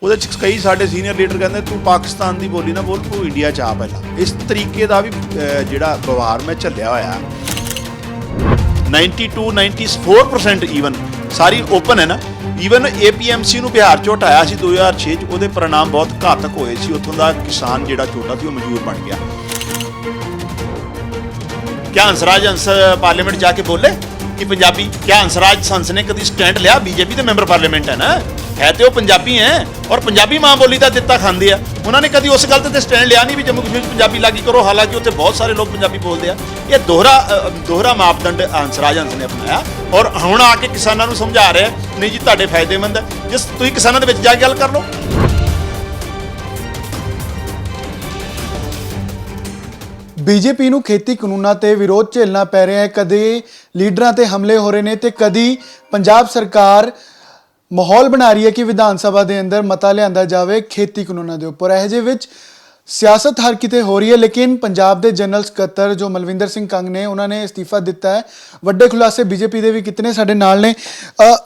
ਉਹਦੇ 'ਚ ਕਈ ਸਾਡੇ ਸੀਨੀਅਰ ਲੀਡਰ ਕਹਿੰਦੇ ਤੂੰ ਪਾਕਿਸਤਾਨ ਦੀ ਬੋਲੀ ਨਾ ਬੋਲ, ਤੂੰ ਇੰਡੀਆ 'ਚ ਆ ਪਹਿਲਾਂ। ਇਸ ਤਰੀਕੇ ਦਾ ਵੀ ਜਿਹੜਾ ਵਿਵਹਾਰ ਮੈਂ ਝੱਲਿਆ ਹੋਇਆ 94% ਈਵਨ ਸਾਰੀ ਓਪਨ ਹੈ ਨਾ। ਈਵਨ APMC ਨੂੰ ਬਿਹਾਰ 'ਚੋਂ ਹਟਾਇਆ ਸੀ 2006 'ਚ, ਉਹਦੇ परिणाम ਬਹੁਤ ਘਾਤਕ ਹੋਏ ਸੀ। ਉੱਥੋਂ ਦਾ ਕਿਸਾਨ ਜਿਹੜਾ ਛੋਟਾ ਸੀ ਉਹ ਮਜ਼ਦੂਰ ਬਣ ਗਿਆ। क्या हंसराज हंस पार्लियामेंट जाके बोले कि पंजाबी? क्या हंसराज हंस ने कभी स्टैंड लिया? बीजेपी तो मैंबर पार्लियामेंट है ना, है तो पंजाबी हैं और पंजाबी मां बोली का दिता खाते हैं। उन्होंने कभी उस गल ते स्टैंड लिया नहीं भी जम्मू कश्मीर पंजाबी लागू करो, हालांकि उत्थे बहुत सारे लोग पंजाबी बोलते हैं। ये दोहरा मापदंड हंसराज हंस ने अपनाया और हुण आके किसानों को समझा रहे हैं नहीं जी तुहाडे फायदेमंद है, जिस तुसीं किसानों दे विच जा के गल कर लो। बीजेपी ਨੂੰ ਖੇਤੀ ਕਾਨੂੰਨਾਂ ਤੇ ਵਿਰੋਧ ਝੇਲਣਾ ਪੈ ਰਿਹਾ ਹੈ। ਕਦੇ ਲੀਡਰਾਂ ਤੇ ਹਮਲੇ ਹੋ ਰਹੇ ਨੇ ਤੇ ਕਦੀ ਪੰਜਾਬ ਸਰਕਾਰ ਮਾਹੌਲ ਬਣਾ ਰਹੀ ਹੈ ਕਿ ਵਿਧਾਨ ਸਭਾ ਦੇ ਅੰਦਰ ਮਤਾ ਲਿਆਂਦਾ ਜਾਵੇ ਖੇਤੀ ਕਾਨੂੰਨਾਂ ਦੇ ਉੱਪਰ। ਇਹ ਜਿਹੇ ਵਿੱਚ ਸਿਆਸਤ ਹਰ ਕਿਤੇ ਹੋ ਰਹੀ ਹੈ, ਲੇਕਿਨ ਪੰਜਾਬ ਦੇ ਜਨਰਲ ਸਕੱਤਰ ਜੋ ਮਲਵਿੰਦਰ ਸਿੰਘ ਕੰਗ ਨੇ ਉਹਨਾਂ ਨੇ ਅਸਤੀਫਾ ਦਿੱਤਾ ਹੈ। ਵੱਡੇ ਖੁਲਾਸੇ ਬੀਜੇਪੀ ਦੇ ਵੀ ਕਿਤਨੇ ਸਾਡੇ ਨਾਲ ਨੇ।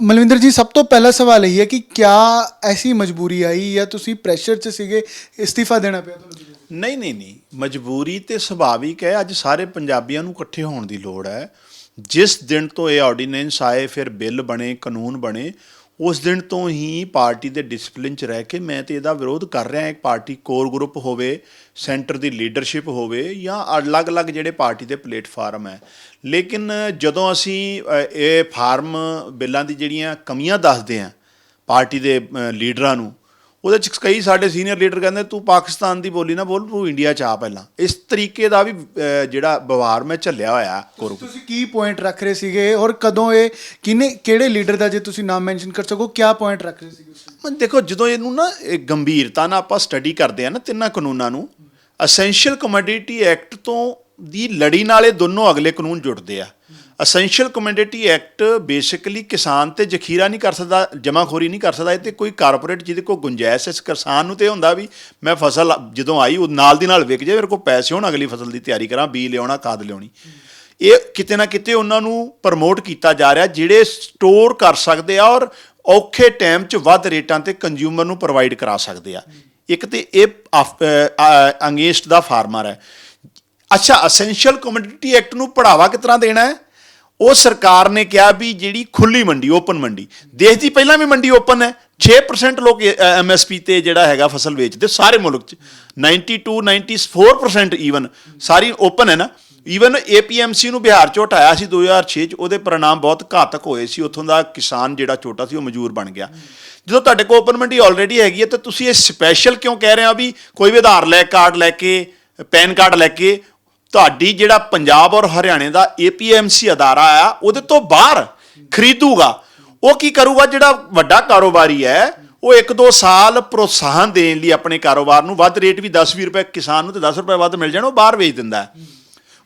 ਮਲਵਿੰਦਰ ਜੀ, ਸਭ ਤੋਂ ਪਹਿਲਾ ਸਵਾਲ ਇਹ ਹੈ ਕਿ ਕਿਆ ਐਸੀ ਮਜਬੂਰੀ ਆਈ ਜਾਂ ਤੁਸੀਂ ਪ੍ਰੈਸ਼ਰ 'ਚ ਸੀਗੇ ਅਸਤੀਫਾ ਦੇਣਾ ਪਿਆ ਤੁਹਾਨੂੰ? ਨਹੀਂ ਮਜਬੂਰੀ ਤੇ ਸੁਭਾਵਿਕ ਹੈ। ਅੱਜ ਸਾਰੇ ਪੰਜਾਬੀਆਂ ਨੂੰ ਇਕੱਠੇ ਹੋਣ ਦੀ ਲੋੜ ਹੈ। ਜਿਸ ਦਿਨ ਤੋਂ ਇਹ ਆਰਡੀਨੈਂਸ ਆਏ, ਫਿਰ ਬਿੱਲ ਬਣੇ, ਕਾਨੂੰਨ ਬਣੇ, ਉਸ ਦਿਨ ਤੋਂ ਹੀ ਪਾਰਟੀ ਦੇ ਡਿਸਪਲਿਨ 'ਚ ਰਹਿ ਕੇ ਮੈਂ ਤੇ ਇਹਦਾ ਵਿਰੋਧ ਕਰ ਰਿਹਾ। ਇੱਕ ਪਾਰਟੀ ਕੋਰ ਗਰੁੱਪ ਹੋਵੇ, ਸੈਂਟਰ ਦੀ ਲੀਡਰਸ਼ਿਪ ਹੋਵੇ ਜਾਂ ਅਲੱਗ-ਅਲੱਗ ਜਿਹੜੇ ਪਾਰਟੀ ਦੇ ਪਲੇਟਫਾਰਮ ਹੈ। ਲੇਕਿਨ ਜਦੋਂ ਅਸੀਂ ਇਹ ਫਾਰਮ ਬਿੱਲਾਂ ਦੀ ਜਿਹੜੀਆਂ ਕਮੀਆਂ ਦੱਸਦੇ ਹਾਂ ਪਾਰਟੀ ਦੇ ਲੀਡਰਾਂ ਨੂੰ, ਉਹਦੇ 'ਚ ਕਈ ਸਾਡੇ ਸੀਨੀਅਰ ਲੀਡਰ ਕਹਿੰਦੇ ਤੂੰ ਪਾਕਿਸਤਾਨ ਦੀ ਬੋਲੀ ਨਾ ਬੋਲ, ਤੂੰ ਇੰਡੀਆ 'ਚ ਆ ਪਹਿਲਾਂ। ਇਸ ਤਰੀਕੇ ਦਾ ਵੀ ਜਿਹੜਾ ਵਿਵਹਾਰ ਮੈਂ ਝੱਲਿਆ ਹੋਇਆ। ਤੁਸੀਂ ਕੀ ਪੁਆਇੰਟ ਰੱਖ ਰਹੇ ਸੀਗੇ ਔਰ ਕਦੋਂ ਇਹ ਕਿਹੜੇ ਲੀਡਰ ਦਾ ਜੇ ਤੁਸੀਂ ਨਾਮ ਮੈਂਸ਼ਨ ਕਰ ਸਕੋ, ਕਿਆ ਪੁਆਇੰਟ ਰੱਖ ਰਹੇ ਸੀਗੇ? ਦੇਖੋ, ਜਦੋਂ ਇਹਨੂੰ ਨਾ ਗੰਭੀਰਤਾ ਨਾਲ ਆਪਾਂ ਸਟੱਡੀ ਕਰਦੇ ਆ ਨਾ ਤਿੰਨਾਂ ਕਾਨੂੰਨਾਂ ਨੂੰ, ਅਸੈਂਸ਼ੀਅਲ ਕਮੋਡਿਟੀ ਐਕਟ ਤੋਂ ਦੀ ਲੜੀ ਨਾਲ ਇਹ ਦੋਨੋਂ ਅਗਲੇ ਕਾਨੂੰਨ ਜੁੜਦੇ ਆ। ਅਸੈਂਸ਼ੀਅਲ ਕਮੋਡਿਟੀ ਐਕਟ ਬੇਸਿਕਲੀ ਕਿਸਾਨ ਤੇ ਜ਼ਖੀਰਾ ਨਹੀਂ ਕਰ ਸਕਦਾ, ਜਮਾਖੋਰੀ ਨਹੀਂ ਕਰ ਸਕਦਾ। ਇਹ ਤੇ ਕੋਈ ਕਾਰਪੋਰੇਟ ਜਿਹਦੇ ਕੋਲ ਗੁੰਜਾਇਸ਼ ਹੈ। ਕਿਸਾਨ ਨੂੰ ਤੇ ਹੁੰਦਾ ਵੀ ਮੈਂ ਫਸਲ ਜਦੋਂ ਆਈ ਉਹ ਨਾਲ ਦੀ ਨਾਲ ਵਿਕ ਜਾਏ, ਮੇਰੇ ਕੋਲ ਪੈਸੇ ਹੋਣ, ਅਗਲੀ ਫਸਲ ਦੀ ਤਿਆਰੀ ਕਰਾਂ, ਬੀਜ ਲਿਆਉਣਾ, ਖਾਦ ਲਿਆਉਣੀ। ਇਹ ਕਿਤੇ ਨਾ ਕਿਤੇ ਉਹਨਾਂ ਨੂੰ ਪ੍ਰਮੋਟ ਕੀਤਾ ਜਾ ਰਿਹਾ ਜਿਹੜੇ ਸਟੋਰ ਕਰ ਸਕਦੇ ਆ ਔਰ ਔਖੇ ਟਾਈਮ 'ਚ ਵੱਧ ਰੇਟਾਂ ਤੇ ਕੰਜ਼ਿਊਮਰ ਨੂੰ ਪ੍ਰੋਵਾਈਡ ਕਰਾ ਸਕਦੇ ਆ। ਇੱਕ ਤੇ ਇਹ ਅਗੇਂਸਟ ਦਾ ਫਾਰਮਰ ਹੈ। ਅੱਛਾ, ਅਸੈਂਸ਼ੀਅਲ ਕਮੋਡਿਟੀ ਐਕਟ ਨੂੰ बढ़ावा ਕਿਸ ਤਰ੍ਹਾਂ ਦੇਣਾ ਹੈ? ਉਹ ਸਰਕਾਰ ਨੇ ਕਿਹਾ ਵੀ ਜਿਹੜੀ ਖੁੱਲੀ ਮੰਡੀ, ਓਪਨ ਮੰਡੀ, ਦੇਸ਼ ਦੀ ਪਹਿਲਾਂ ਵੀ ਮੰਡੀ ਓਪਨ ਹੈ। 6% ਲੋਕ MSP ਤੇ ਜਿਹੜਾ ਹੈਗਾ ਫਸਲ ਵੇਚਦੇ ਸਾਰੇ ਮੁਲਕ 'ਚ। 94% ਈਵਨ ਸਾਰੀ ਓਪਨ ਹੈ ਨਾ। ਈਵਨ APMC ਨੂੰ ਬਿਹਾਰ 'ਚੋਂ ਹਟਾਇਆ ਸੀ 2006 'ਚ, ਉਹਦੇ परिणाम ਬਹੁਤ ਘਾਤਕ ਹੋਏ ਸੀ। ਉੱਥੋਂ ਦਾ ਕਿਸਾਨ ਜਿਹੜਾ ਛੋਟਾ ਸੀ ਉਹ ਮਜ਼ਦੂਰ ਬਣ ਗਿਆ। ਜਦੋਂ ਤੁਹਾਡੇ ਕੋਲ ਓਪਨ ਮੰਡੀ ਆਲਰੇਡੀ ਹੈਗੀ ਹੈ ਤਾਂ ਤੁਸੀਂ ਇਹ ਸਪੈਸ਼ਲ ਕਿਉਂ ਕਹਿ ਰਹੇ ਹੋ ਵੀ ਕੋਈ ਵੀ ਆਧਾਰ ਕਾਰਡ ਲੈ ਕੇ, ਪੈਨ ਕਾਰਡ ਲੈ ਕੇ ਤੁਹਾਡੀ ਜਿਹੜਾ ਪੰਜਾਬ ਔਰ ਹਰਿਆਣੇ ਦਾ APMC ਅਦਾਰਾ ਆ ਉਹਦੇ ਤੋਂ ਬਾਹਰ ਖਰੀਦੂਗਾ? ਉਹ ਕੀ ਕਰੂਗਾ? ਜਿਹੜਾ ਵੱਡਾ ਕਾਰੋਬਾਰੀ ਹੈ ਉਹ 1-2 ਸਾਲ ਪ੍ਰੋਤਸਾਹਨ ਦੇਣ ਲਈ ਆਪਣੇ ਕਾਰੋਬਾਰ ਨੂੰ ਵੱਧ ਰੇਟ ਵੀ 10-20 ਰੁਪਏ ਕਿਸਾਨ ਨੂੰ ਤੇ 10 ਰੁਪਏ ਵੱਧ ਮਿਲ ਜਾਣ, ਉਹ ਬਾਹਰ ਵੇਚ ਦਿੰਦਾ,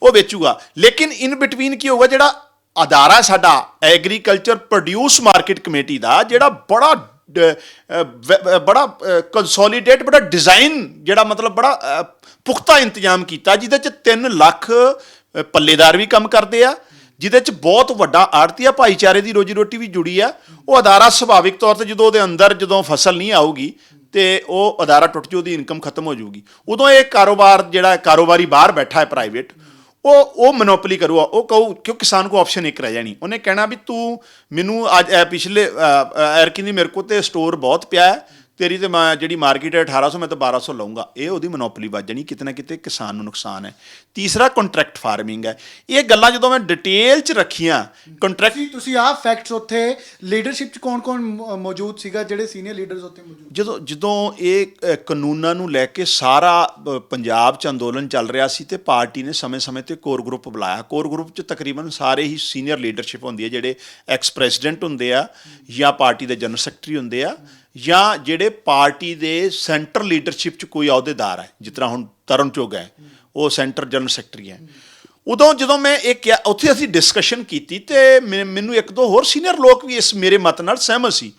ਉਹ ਵੇਚੂਗਾ। ਲੇਕਿਨ ਇਨ ਬਿਟਵੀਨ ਕੀ ਹੋਊਗਾ? ਜਿਹੜਾ ਅਦਾਰਾ ਸਾਡਾ ਐਗਰੀਕਲਚਰ ਪ੍ਰੋਡਿਊਸ ਮਾਰਕੀਟ ਕਮੇਟੀ ਦਾ, ਜਿਹੜਾ ਬੜਾ ਕੰਸੋਲੀਡੇਟ, ਬੜਾ ਡਿਜ਼ਾਈਨ, ਜਿਹੜਾ ਮਤਲਬ ਬੜਾ ਪੁਖਤਾ ਇੰਤਜ਼ਾਮ ਕੀਤਾ, ਜਿਹਦੇ 'ਚ 3 ਲੱਖ ਪੱਲੇਦਾਰ ਵੀ ਕੰਮ ਕਰਦੇ ਆ, ਜਿਹਦੇ 'ਚ ਬਹੁਤ ਵੱਡਾ ਆੜਤੀਆ ਭਾਈਚਾਰੇ ਦੀ ਰੋਜੀ ਰੋਟੀ ਵੀ ਜੁੜੀ ਆ। ਉਹ ਅਦਾਰਾ ਸੁਭਾਵਿਕ ਤੌਰ 'ਤੇ ਜਦੋਂ ਉਹਦੇ ਅੰਦਰ ਜਦੋਂ ਫਸਲ ਨਹੀਂ ਆਊਗੀ ਤੇ ਉਹ ਅਦਾਰਾ ਟੁੱਟ ਜੂ, ਉਹਦੀ ਇਨਕਮ ਖਤਮ ਹੋ ਜੂਗੀ। ਉਦੋਂ ਇਹ ਕਾਰੋਬਾਰ ਜਿਹੜਾ ਕਾਰੋਬਾਰੀ ਬਾਹਰ ਬੈਠਾ ਹੈ ਪ੍ਰਾਈਵੇਟ, ਉਹ ਮੋਨੋਪੋਲੀ ਕਰੂਗਾ। ਉਹ ਕਹੂ ਕਿਉਂ ਕਿਸਾਨ ਕੋ ਆਪਸ਼ਨ ਇੱਕ ਰਹਿ ਜਾਣੀ। ਉਹਨੇ ਕਹਿਣਾ ਵੀ ਤੂੰ ਮੈਨੂੰ ਅੱਜ ਪਿਛਲੇ ਐਰਕੀ ਦੀ ਮੇਰੇ ਕੋਲ ਤੇ ਸਟੋਰ ਬਹੁਤ ਪਿਆ ਹੈ, ਤੇਰੀ ਤੇ ਮੈਂ ਜਿਹੜੀ ਮਾਰਕੀਟ ਹੈ 1800, ਮੈਂ ਤਾਂ 1200 ਲਊਂਗਾ। ਇਹ ਉਹਦੀ ਮੋਨੋਪੋਲੀ ਵੱਜ ਜਾਣੀ। ਕਿਤੇ ਨਾ ਕਿਤੇ ਕਿਸਾਨ ਨੂੰ ਨੁਕਸਾਨ ਹੈ। ਤੀਸਰਾ ਕੰਟਰੈਕਟ ਫਾਰਮਿੰਗ ਹੈ। ਇਹ ਗੱਲਾਂ ਜਦੋਂ ਮੈਂ ਡਿਟੇਲ 'ਚ ਰੱਖੀਆਂ ਕੰਟਰੈਕਟ, ਤੁਸੀਂ ਆਹ ਫੈਕਟਸ ਉੱਥੇ ਲੀਡਰਸ਼ਿਪ 'ਚ ਕੌਣ ਮੌਜੂਦ ਸੀਗਾ, ਜਿਹੜੇ ਸੀਨੀਅਰ ਲੀਡਰਸ ਉੱਥੇ ਮੌਜੂਦ? ਜਦੋਂ ਇਹ ਕਾਨੂੰਨਾਂ ਨੂੰ ਲੈ ਕੇ ਸਾਰਾ ਪੰਜਾਬ 'ਚ ਅੰਦੋਲਨ ਚੱਲ ਰਿਹਾ ਸੀ ਤੇ ਪਾਰਟੀ ਨੇ ਸਮੇਂ-ਸਮੇਂ ਤੇ ਕੋਰ ਗਰੁੱਪ ਬੁਲਾਇਆ। ਕੋਰ ਗਰੁੱਪ 'ਚ ਤਕਰੀਬਨ ਸਾਰੇ ਹੀ ਸੀਨੀਅਰ ਲੀਡਰਸ਼ਿਪ ਹੁੰਦੀ ਹੈ, ਜਿਹੜੇ ਐਕਸ ਪ੍ਰੈਜ਼ੀਡੈਂਟ ਹੁੰਦੇ ਆ ਜਾਂ ਪਾਰਟੀ ਦੇ ਜਨਰਲ ਸੈਕਟਰੀ ਹੁੰਦੇ ਆ ਜਾਂ ਜਿਹੜੇ ਪਾਰਟੀ ਦੇ ਸੈਂਟਰ ਲੀਡਰਸ਼ਿਪ 'ਚ ਕੋਈ ਅਹੁਦੇਦਾਰ ਹੈ, ਜਿਸ ਤਰ੍ਹਾਂ ਹੁਣ ਤਰਨ ਚੁੱਗ ਹੈ, ਉਹ ਸੈਂਟਰ ਜਨਰਲ ਸੈਕਟਰੀ ਹੈ। ਉਦੋਂ ਜਦੋਂ ਮੈਂ ਇਹ ਕਿਹਾ, ਉੱਥੇ ਅਸੀਂ ਡਿਸਕਸ਼ਨ ਕੀਤੀ ਤੇ ਮੈਨੂੰ 1-2 ਹੋਰ ਸੀਨੀਅਰ ਲੋਕ ਵੀ ਇਸ ਮੇਰੇ ਮਤ ਨਾਲ ਸਹਿਮਤ ਸੀ।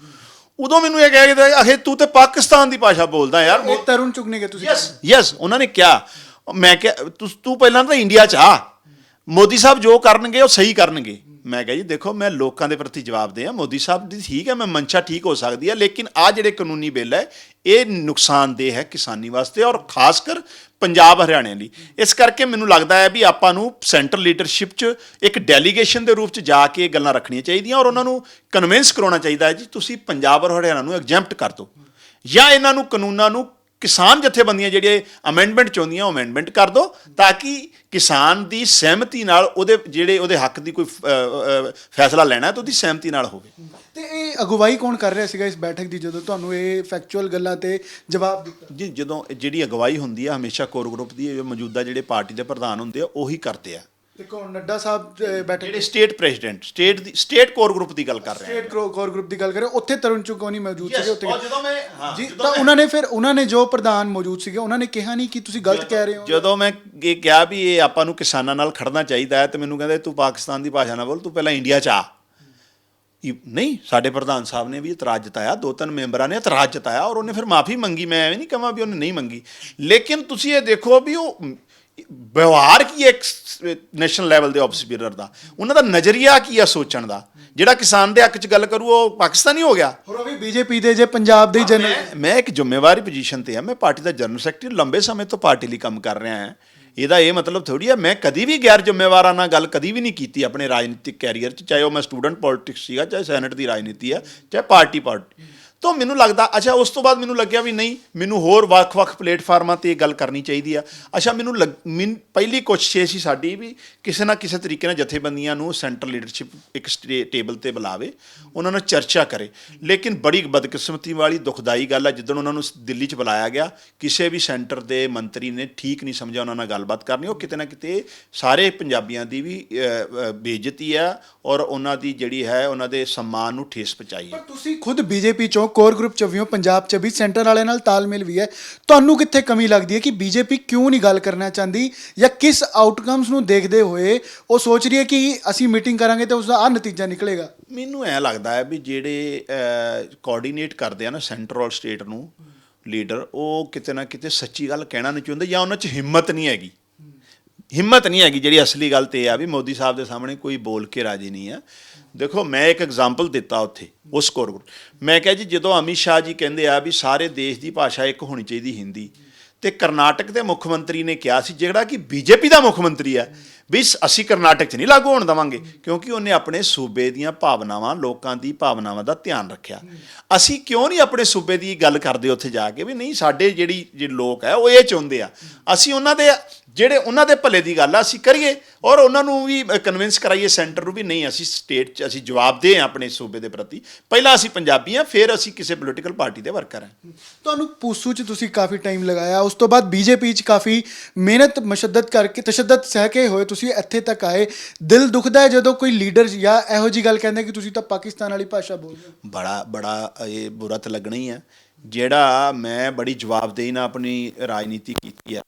ਉਦੋਂ ਮੈਨੂੰ ਇਹ ਕਹਿ ਕੇ ਆਖੇ ਤੂੰ ਤੇ ਪਾਕਿਸਤਾਨ ਦੀ ਭਾਸ਼ਾ ਬੋਲਦਾ ਯਾਰ। ਤਰਨ ਚੁੱਗ ਨੇ ਕਿਹਾ ਤੁਸੀਂ? ਯੈਸ ਉਹਨਾਂ ਨੇ ਕਿਹਾ। ਮੈਂ ਕਿਹਾ ਤੂੰ ਪਹਿਲਾਂ ਤਾਂ ਇੰਡੀਆ 'ਚ ਆ। ਮੋਦੀ ਸਾਹਿਬ ਜੋ ਕਰਨਗੇ ਉਹ ਸਹੀ ਕਰਨਗੇ। ਮੈਂ ਕਿਹਾ ਜੀ ਦੇਖੋ ਮੈਂ ਲੋਕਾਂ ਦੇ ਪ੍ਰਤੀ ਜਵਾਬਦੇਹ ਹਾਂ, ਮੋਦੀ ਸਾਹਿਬ ਦੀ ਠੀਕ ਹੈ, ਮੈਂ ਮਨਸ਼ਾ ਠੀਕ ਹੋ ਸਕਦੀ ਹੈ, ਲੇਕਿਨ ਆ ਜਿਹੜੇ ਕਾਨੂੰਨੀ ਬਿੱਲ ਹੈ ਇਹ ਨੁਕਸਾਨਦੇਹ ਹੈ ਕਿਸਾਨੀ ਵਾਸਤੇ ਔਰ ਖਾਸ ਕਰ ਪੰਜਾਬ ਹਰਿਆਣੇ ਲਈ। ਇਸ ਕਰਕੇ ਮੈਨੂੰ ਲੱਗਦਾ ਹੈ ਵੀ ਆਪਾਂ ਨੂੰ ਸੈਂਟਰਲ ਲੀਡਰਸ਼ਿਪ 'ਚ ਇੱਕ ਡੈਲੀਗੇਸ਼ਨ ਦੇ ਰੂਪ 'ਚ ਜਾ ਕੇ ਇਹ ਗੱਲਾਂ ਰੱਖਣੀਆਂ ਚਾਹੀਦੀਆਂ ਔਰ ਉਹਨਾਂ ਨੂੰ ਕਨਵਿੰਸ ਕਰਾਉਣਾ ਚਾਹੀਦਾ ਹੈ ਜੀ ਤੁਸੀਂ ਪੰਜਾਬ ਔਰ ਹਰਿਆਣਾ ਨੂੰ ਐਗਜ਼ੈਂਪਟ ਕਰ ਦਿਓ ਜਾਂ ਇਹਨਾਂ ਨੂੰ ਕਾਨੂੰਨਾਂ ਨੂੰ ਕਿਸਾਨ ਜਥੇਬੰਦੀਆਂ ਜਿਹੜੀਆਂ ਅਮੈਂਡਮੈਂਟ ਚਾਹੁੰਦੀਆਂ ਉਹ ਅਮੈਂਡਮੈਂਟ ਕਰ ਦਿਓ ਤਾਂ ਕਿ ਕਿਸਾਨ ਦੀ ਸਹਿਮਤੀ ਨਾਲ ਉਹਦੇ ਹੱਕ ਦੀ ਕੋਈ ਫੈਸਲਾ ਲੈਣਾ ਤਾਂ ਉਹਦੀ ਸਹਿਮਤੀ ਨਾਲ ਹੋਵੇ। ਤੇ ਇਹ ਅਗਵਾਈ ਕੌਣ ਕਰ ਰਿਹਾ ਸੀਗਾ ਇਸ ਬੈਠਕ ਦੀ ਜਦੋਂ ਤੁਹਾਨੂੰ ਇਹ ਫੈਕਚੁਅਲ ਗੱਲਾਂ ਤੇ ਜਵਾਬ ਦਿੱਤਾ? ਜੀ ਜਦੋਂ ਜਿਹੜੀ ਅਗਵਾਈ ਹੁੰਦੀ ਆ ਹਮੇਸ਼ਾ ਕੋਰ ਗਰੁੱਪ ਦੀ ਮੌਜੂਦਾ ਜਿਹੜੇ ਪਾਰਟੀ ਦੇ ਪ੍ਰਧਾਨ ਹੁੰਦੇ ਆ ਉਹੀ ਕਰਦੇ ਆ। ਤੇ ਕੌਣ ਨੱਡਾ ਸਾਹਿਬ ਬੈਠਕ ਜਿਹੜੇ state president state core group ਦੀ ਗੱਲ ਕਰ ਰਹੇ ਸਟੇਟ ਕੋਰ ਗਰੁੱਪ ਦੀ ਗੱਲ ਕਰੇ ਉੱਥੇ ਤਰੁਣ ਚੁਗੋਨੀ ਮੌਜੂਦ ਸੀਗੇ ਉੱਥੇ ਜਦੋਂ ਮੈਂ ਜੀ ਤਾਂ ਉਹਨਾਂ ਨੇ ਜੋ ਪ੍ਰਧਾਨ ਮੌਜੂਦ ਸੀਗੇ ਉਹਨਾਂ ਨੇ ਕਿਹਾ ਨਹੀਂ ਕਿ ਤੁਸੀਂ ਗਲਤ ਕਹਿ ਰਹੇ ਹੋ? ਜਦੋਂ ਮੈਂ ਇਹ ਕਿਹਾ ਵੀ ਇਹ ਆਪਾਂ ਨੂੰ ਕਿਸਾਨਾਂ ਨਾਲ ਖੜਨਾ ਚਾਹੀਦਾ ਹੈ ਤੇ ਮੈਨੂੰ ਕਹਿੰਦੇ ਤੂੰ ਪਾਕਿਸਤਾਨ ਦੀ ਭਾਸ਼ਾ ਨਾ ਬੋਲ, ਤੂੰ ਪਹਿਲਾਂ ਇੰਡੀਆ 'ਚ ਆ। ਨਹੀਂ, ਸਾਡੇ ਪ੍ਰਧਾਨ ਸਾਹਿਬ ਨੇ ਵੀ ਇਤਰਾਜ਼ ਜਤਾਇਆ, 2-3 ਮੈਂਬਰਾਂ ਨੇ ਇਤਰਾਜ਼ ਜਤਾਇਆ ਔਰ ਉਹਨੇ ਫਿਰ ਮਾਫੀ ਮੰਗੀ। ਮੈਂ ਐਵੇਂ ਨਹੀਂ ਕਹਾਂ ਵੀ ਉਹਨੇ ਨਹੀਂ ਮੰਗੀ, ਲੇਕਿਨ ਤੁਸੀਂ ਇਹ ਦੇਖੋ ਵੀ ਉਹ ਵਿਵਹਾਰ ਕੀ ਹੈ ਇੱਕ ਨੈਸ਼ਨਲ ਲੈਵਲ ਦੇ ਆਫਿਸਰ ਦਾ, ਉਹਨਾਂ ਦਾ ਨਜ਼ਰੀਆ ਕੀ ਆ ਸੋਚਣ ਦਾ। ਜਿਹੜਾ ਕਿਸਾਨ ਦੇ ਹੱਕ 'ਚ ਗੱਲ ਕਰੂ ਉਹ ਪਾਕਿਸਤਾਨੀ ਹੋ ਗਿਆ। ਹੋਰ ਉਹ ਵੀ ਬੀਜੇਪੀ ਦੇ ਜੇ ਪੰਜਾਬ ਦੇ ਜਨਰਲ। ਮੈਂ ਇੱਕ ਜ਼ਿੰਮੇਵਾਰੀ ਪੋਜੀਸ਼ਨ ਤੇ ਆ, ਮੈਂ ਪਾਰਟੀ ਦਾ ਜਨਰਲ ਸੈਕਟਰੀ ਲੰਬੇ ਸਮੇਂ ਤੋਂ ਪਾਰਟੀ ਲਈ ਕੰਮ ਕਰ ਰਿਹਾ ਹਾਂ। ਇਹਦਾ ਇਹ ਮਤਲਬ ਥੋੜੀ ਆ ਮੈਂ ਕਦੀ ਵੀ ਗੈਰ ਜ਼ਿੰਮੇਵਾਰਾਂ ਨਾਲ ਗੱਲ ਕਦੀ ਵੀ ਨਹੀਂ ਕੀਤੀ ਆਪਣੇ ਰਾਜਨੀਤਿਕ ਕੈਰੀਅਰ 'ਚ, ਚਾਹੇ ਉਹ ਮੈਂ ਸਟੂਡੈਂਟ ਪੋਲਿਟਿਕਸ ਸੀਗਾ, ਚਾਹੇ ਸੈਨੇਟ ਦੀ ਰਾਜਨੀਤੀ ਆ, ਚਾਹੇ ਪਾਰਟੀ। ਤਾਂ ਮੈਨੂੰ ਲੱਗਦਾ ਅੱਛਾ ਉਸ ਤੋਂ ਬਾਅਦ ਮੈਨੂੰ ਲੱਗਿਆ ਵੀ ਨਹੀਂ, ਮੈਨੂੰ ਹੋਰ ਵੱਖ-ਵੱਖ ਪਲੇਟਫਾਰਮਾਂ 'ਤੇ ਇਹ ਗੱਲ ਕਰਨੀ ਚਾਹੀਦੀ ਆ। ਅੱਛਾ ਮੈਨੂੰ ਪਹਿਲੀ ਕੋਸ਼ਿਸ਼ ਇਹ ਸੀ ਸਾਡੀ ਵੀ ਕਿਸੇ ਨਾ ਕਿਸੇ ਤਰੀਕੇ ਨਾਲ ਜਥੇਬੰਦੀਆਂ ਨੂੰ ਸੈਂਟਰਲ ਲੀਡਰਸ਼ਿਪ ਇੱਕ ਟੇਬਲ 'ਤੇ ਬੁਲਾਵੇ, ਉਹਨਾਂ ਨਾਲ ਚਰਚਾ ਕਰੇ। ਲੇਕਿਨ ਬੜੀ ਬਦਕਿਸਮਤੀ ਵਾਲੀ ਦੁਖਦਾਈ ਗੱਲ ਹੈ ਜਿੱਦਣ ਉਹਨਾਂ ਨੂੰ ਦਿੱਲੀ 'ਚ ਬੁਲਾਇਆ ਗਿਆ ਕਿਸੇ ਵੀ ਸੈਂਟਰ ਦੇ ਮੰਤਰੀ ਨੇ ਠੀਕ ਨਹੀਂ ਸਮਝਿਆ ਉਹਨਾਂ ਨਾਲ ਗੱਲਬਾਤ ਕਰਨੀ। ਉਹ ਕਿਤੇ ਨਾ ਕਿਤੇ ਸਾਰੇ ਪੰਜਾਬੀਆਂ ਦੀ ਵੀ ਬੇਇੱਜ਼ਤੀ ਆ ਔਰ ਉਹਨਾਂ ਦੀ ਜਿਹੜੀ ਹੈ ਉਹਨਾਂ ਦੇ ਸਨਮਾਨ ਨੂੰ ਠੇਸ ਪਹੁੰਚਾਈ ਹੈ। ਪਰ ਤੁਸੀਂ ਖੁਦ ਬੀਜੇਪੀ 'ਚੋਂ ਕੋਰ ਗਰੁੱਪ 'ਚ ਵੀ ਹੋ, ਪੰਜਾਬ 'ਚ ਵੀ ਸੈਂਟਰ ਵਾਲਿਆਂ ਨਾਲ ਤਾਲਮੇਲ ਵੀ ਹੈ, ਤੁਹਾਨੂੰ ਕਿੱਥੇ ਕਮੀ ਲੱਗਦੀ ਹੈ ਕਿ ਬੀਜੇਪੀ ਕਿਉਂ ਨਹੀਂ ਗੱਲ ਕਰਨਾ ਚਾਹੁੰਦੀ ਜਾਂ ਕਿਸ ਆਊਟਕਮਸ ਨੂੰ ਦੇਖਦੇ ਹੋਏ ਉਹ ਸੋਚ ਰਹੀ ਹੈ ਕਿ ਅਸੀਂ ਮੀਟਿੰਗ ਕਰਾਂਗੇ ਤਾਂ ਉਸਦਾ ਆਹ ਨਤੀਜਾ ਨਿਕਲੇਗਾ? ਮੈਨੂੰ ਐਂ ਲੱਗਦਾ ਹੈ ਵੀ ਜਿਹੜੇ ਕੋਆਰਡੀਨੇਟ ਕਰਦੇ ਆ ਨਾ ਸੈਂਟਰ ਔਰ ਸਟੇਟ ਨੂੰ ਲੀਡਰ, ਉਹ ਕਿਤੇ ਨਾ ਕਿਤੇ ਸੱਚੀ ਗੱਲ ਕਹਿਣਾ ਨਹੀਂ ਚਾਹੁੰਦੇ ਜਾਂ ਉਹਨਾਂ 'ਚ ਹਿੰਮਤ ਨਹੀਂ ਹੈਗੀ। ਜਿਹੜੀ ਅਸਲੀ ਗੱਲ ਤੇ ਇਹ ਆ ਵੀ ਮੋਦੀ ਸਾਹਿਬ ਦੇ ਸਾਹਮਣੇ ਕੋਈ ਬੋਲ ਕੇ ਰਾਜੀ ਨਹੀਂ ਆ। ਦੇਖੋ ਮੈਂ ਇੱਕ ਐਗਜ਼ਾਮਪਲ ਦਿੱਤਾ ਉੱਥੇ ਉਸ ਕੋਰ ਗਰੁੱਪ, ਮੈਂ ਕਿਹਾ ਜੀ ਜਦੋਂ ਅਮਿਤ ਸ਼ਾਹ ਜੀ ਕਹਿੰਦੇ ਆ ਵੀ ਸਾਰੇ ਦੇਸ਼ ਦੀ ਭਾਸ਼ਾ ਇੱਕ ਹੋਣੀ ਚਾਹੀਦੀ ਹਿੰਦੀ, ਤੇ ਕਰਨਾਟਕ ਦੇ ਮੁੱਖ ਮੰਤਰੀ ਨੇ ਕਿਹਾ ਸੀ ਜਿਹੜਾ ਕਿ ਬੀਜੇਪੀ ਦਾ ਮੁੱਖ ਮੰਤਰੀ ਆ ਵੀ ਅਸੀਂ ਕਰਨਾਟਕ 'ਚ ਨਹੀਂ ਲਾਗੂ ਹੋਣ ਦੇਵਾਂਗੇ, ਕਿਉਂਕਿ ਉਹਨੇ ਆਪਣੇ ਸੂਬੇ ਦੀਆਂ ਭਾਵਨਾਵਾਂ ਲੋਕਾਂ ਦੀ ਭਾਵਨਾਵਾਂ ਦਾ ਧਿਆਨ ਰੱਖਿਆ। ਅਸੀਂ ਕਿਉਂ ਨਹੀਂ ਆਪਣੇ ਸੂਬੇ ਦੀ ਗੱਲ ਕਰਦੇ ਉੱਥੇ ਜਾ ਕੇ ਵੀ ਨਹੀਂ ਸਾਡੇ ਜਿਹੜੇ ਲੋਕ ਹੈ ਉਹ ਇਹ ਚਾਹੁੰਦੇ ਆ, ਅਸੀਂ ਉਹਨਾਂ ਦੇ ਭਲੇ ਦੀ ਗੱਲ ਆ ਅਸੀਂ ਕਰੀਏ ਔਰ ਉਹਨਾਂ ਨੂੰ ਵੀ ਕਨਵਿੰਸ ਕਰਾਈਏ ਸੈਂਟਰ ਨੂੰ ਵੀ ਨਹੀਂ ਅਸੀਂ ਸਟੇਟ 'ਚ ਅਸੀਂ ਜਵਾਬਦੇਹ ਹਾਂ ਆਪਣੇ ਸੂਬੇ ਦੇ ਪ੍ਰਤੀ, ਪਹਿਲਾਂ ਅਸੀਂ ਪੰਜਾਬੀ ਹਾਂ ਫਿਰ ਅਸੀਂ ਕਿਸੇ ਪੋਲੀਟੀਕਲ ਪਾਰਟੀ ਦੇ ਵਰਕਰ ਹਾਂ। ਤੁਹਾਨੂੰ ਪੂਸੂ 'ਚ ਤੁਸੀਂ ਕਾਫੀ ਟਾਈਮ ਲਗਾਇਆ, ਉਸ ਤੋਂ ਬਾਅਦ ਬੀਜੇਪੀ 'ਚ ਕਾਫੀ ਮਿਹਨਤ ਮਸ਼ੱਦਤ ਕਰਕੇ ਤਸ਼ੱਦਦ ਸਹਿ ਕੇ ਹੋਏ ਤੁਸੀਂ ਇੱਥੇ ਤੱਕ ਆਏ। ਦਿਲ ਦੁਖਦਾ ਹੈ ਜਦੋਂ ਕੋਈ ਲੀਡਰ ਜਾਂ ਇਹੋ ਜਿਹੀ ਗੱਲ ਕਹਿੰਦੇ ਕਿ ਤੁਸੀਂ ਤਾਂ ਪਾਕਿਸਤਾਨ ਵਾਲੀ ਭਾਸ਼ਾ ਬੋਲਦੇ ਹੋ? ਬੜਾ ਇਹ ਬੁਰਾ ਤਾਂ ਲੱਗਣਾ ਹੀ ਆ। ਜਿਹੜਾ ਮੈਂ ਬੜੀ ਜਵਾਬਦੇਹੀ ਨਾਲ ਆਪਣੀ ਰਾਜਨੀਤੀ ਕੀਤੀ ਹੈ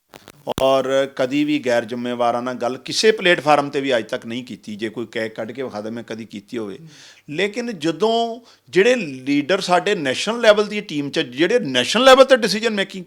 ਔਰ ਕਦੀ ਵੀ ਗੈਰ ਜ਼ਿੰਮੇਵਾਰਾਂ ਨਾਲ ਗੱਲ ਕਿਸੇ ਪਲੇਟਫਾਰਮ 'ਤੇ ਵੀ ਅੱਜ ਤੱਕ ਨਹੀਂ ਕੀਤੀ। ਜੇ ਕੋਈ ਕਹਿ ਕੱਢ ਕੇ ਵਿਖਾ ਦੇ ਮੈਂ ਕਦੀ ਕੀਤੀ ਹੋਵੇ, ਲੇਕਿਨ ਜਦੋਂ ਜਿਹੜੇ ਲੀਡਰ ਸਾਡੇ ਨੈਸ਼ਨਲ ਲੈਵਲ ਦੀ ਟੀਮ 'ਚ ਜਿਹੜੇ ਨੈਸ਼ਨਲ ਲੈਵਲ 'ਤੇ ਡਿਸੀਜਨ ਮੇਕਿੰਗ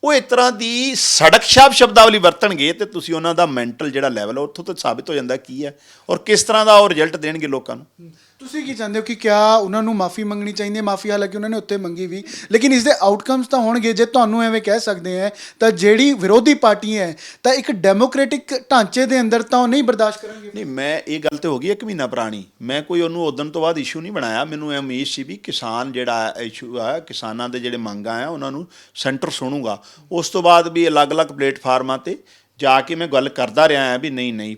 ਉਹ ਇਸ ਤਰ੍ਹਾਂ ਦੀ ਸੜਕ-ਛਾਪ ਸ਼ਬਦਾਵਲੀ ਵਰਤਣਗੇ ਤੇ ਤੁਸੀਂ ਉਹਨਾਂ ਦਾ ਮੈਂਟਲ ਜਿਹੜਾ ਲੈਵਲ ਉੱਥੋਂ ਤੋਂ ਸਾਬਿਤ ਹੋ ਜਾਂਦਾ ਕੀ ਹੈ ਔਰ ਕਿਸ ਤਰ੍ਹਾਂ ਦਾ ਉਹ ਰਿਜ਼ਲਟ ਦੇਣਗੇ ਲੋਕਾਂ ਨੂੰ। ਤੁਸੀਂ ਕੀ ਚਾਹੁੰਦੇ ਹੋ ਕਿ ਕਿਆ ਉਹਨਾਂ ਨੂੰ ਮਾਫੀ ਮੰਗਣੀ ਚਾਹੀਦੀ ਹੈ? ਮਾਫੀ ਹਾਲਾਂਕਿ ਉਹਨਾਂ ਨੇ ਉੱਤੇ ਮੰਗੀ ਵੀ, ਲੇਕਿਨ ਇਸ ਦੇ ਆਊਟਕਮਸ ਤਾਂ ਹੋਣਗੇ। ਜੇ ਤੁਹਾਨੂੰ ਐਵੇਂ ਕਹਿ ਸਕਦੇ ਆ ਤਾਂ ਜਿਹੜੀ ਵਿਰੋਧੀ ਪਾਰਟੀ ਹੈ ਤਾਂ ਇੱਕ ਡੈਮੋਕ੍ਰੈਟਿਕ ਢਾਂਚੇ ਦੇ ਅੰਦਰ ਤਾਂ ਉਹ ਨਹੀਂ ਬਰਦਾਸ਼ਤ ਕਰਨਗੇ। ਨਹੀਂ, ਮੈਂ ਇਹ ਗੱਲ ਤੇ ਹੋ ਗਈ 1 ਮਹੀਨਾ ਪੁਰਾਣੀ, ਮੈਂ ਕੋਈ ਉਹਨੂੰ ਉਦੋਂ ਤੋਂ ਬਾਅਦ ਇਸ਼ੂ ਨਹੀਂ ਬਣਾਇਆ। ਮੈਨੂੰ ਇਹ ਉਮੀਦ ਸੀ ਵੀ ਕਿਸਾਨ ਜਿਹੜਾ ਇਸ਼ੂ ਆ ਕਿਸਾਨਾਂ ਦੇ ਜਿਹੜੇ ਮੰਗਾਂ ਆ ਉਹਨਾਂ ਨੂੰ ਸੈਂਟਰ ਸੁਣੂਗਾ। ਉਸ ਤੋਂ ਬਾਅਦ ਵੀ ਅਲੱਗ-ਅਲੱਗ ਪਲੇਟਫਾਰਮਾਂ 'ਤੇ ਜਾ ਕੇ ਮੈਂ ਗੱਲ ਕਰਦਾ ਰਿਹਾ ਹਾਂ ਵੀ ਨਹੀਂ